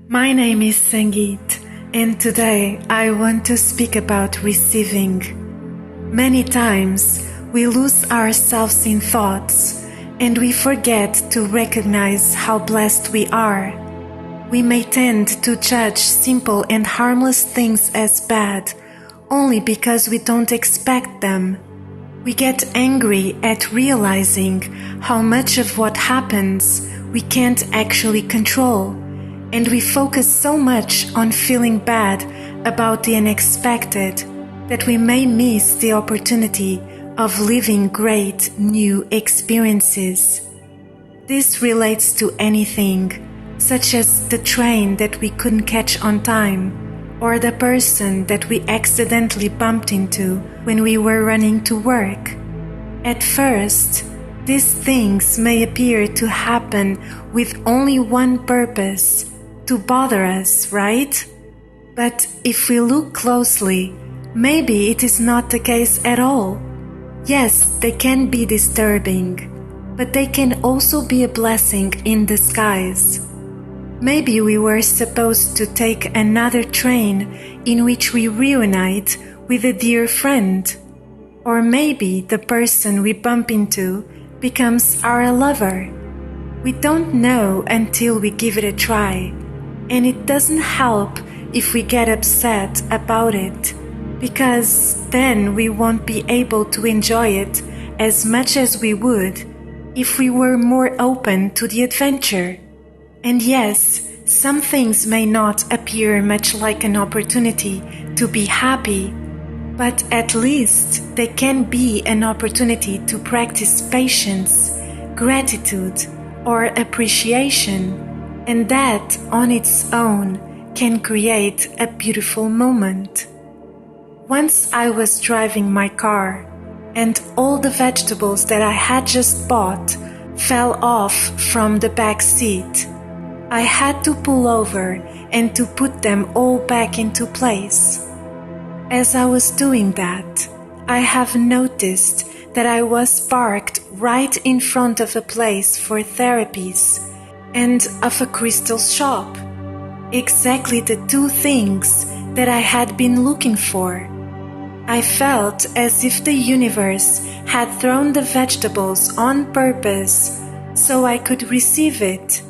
My name is Sangeet, and today I want to speak about receiving. Many times we lose ourselves in thoughts and we forget to recognize how blessed we are. We may tend to judge simple and harmless things as bad only because we don't expect them. We get angry at realizing how much of what happens we can't actually control, and we focus so much on feeling bad about the unexpected that we may miss the opportunity of living great new experiences. This relates to anything, such as the train that we couldn't catch on time, or the person that we accidentally bumped into when we were running to work. At first, these things may appear to happen with only one purpose: to bother us, right? But if we look closely, maybe it is not the case at all. Yes, they can be disturbing, but they can also be a blessing in disguise. Maybe we were supposed to take another train in which we reunite with a dear friend. Or maybe the person we bump into becomes our lover. We don't know until we give it a try, and it doesn't help if we get upset about it, because then we won't be able to enjoy it as much as we would if we were more open to the adventure. And yes, some things may not appear much like an opportunity to be happy, but at least they can be an opportunity to practice patience, gratitude, or appreciation, and that on its own can create a beautiful moment. Once I was driving my car, and all the vegetables that I had just bought fell off from the back seat. I had to pull over and to put them all back into place. As I was doing that, I have noticed that I was parked right in front of a place for therapies and of a crystal shop. Exactly the two things that I had been looking for. I felt as if the universe had thrown the vegetables on purpose so I could receive it.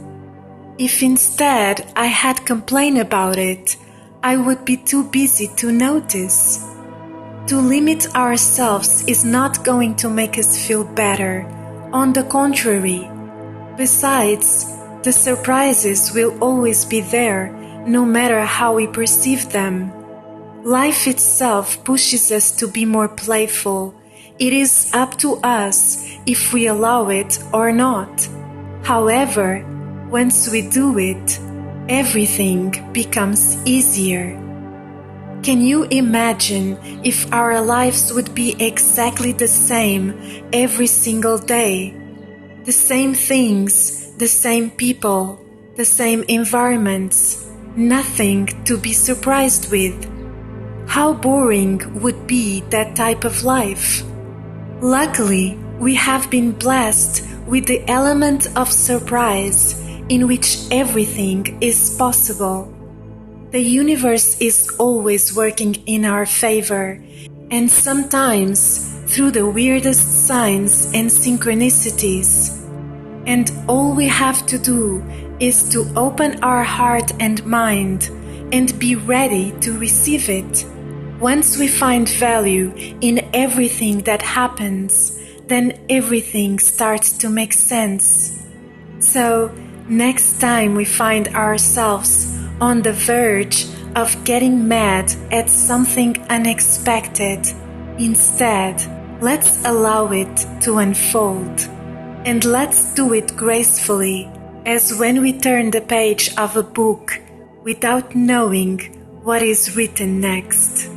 If instead I had complained about it, I would be too busy to notice. To limit ourselves is not going to make us feel better. On the contrary. Besides, the surprises will always be there, no matter how we perceive them. Life itself pushes us to be more playful. It is up to us if we allow it or not. However, once we do it, everything becomes easier. Can you imagine if our lives would be exactly the same every single day? The same things, the same people, the same environments, nothing to be surprised with. How boring would be that type of life? Luckily, we have been blessed with the element of surprise, in which everything is possible. The universe is always working in our favor, and sometimes through the weirdest signs and synchronicities. And all we have to do is to open our heart and mind and be ready to receive it. Once we find value in everything that happens, then everything starts to make sense. So, next time we find ourselves on the verge of getting mad at something unexpected, instead, let's allow it to unfold. And let's do it gracefully, as when we turn the page of a book without knowing what is written next.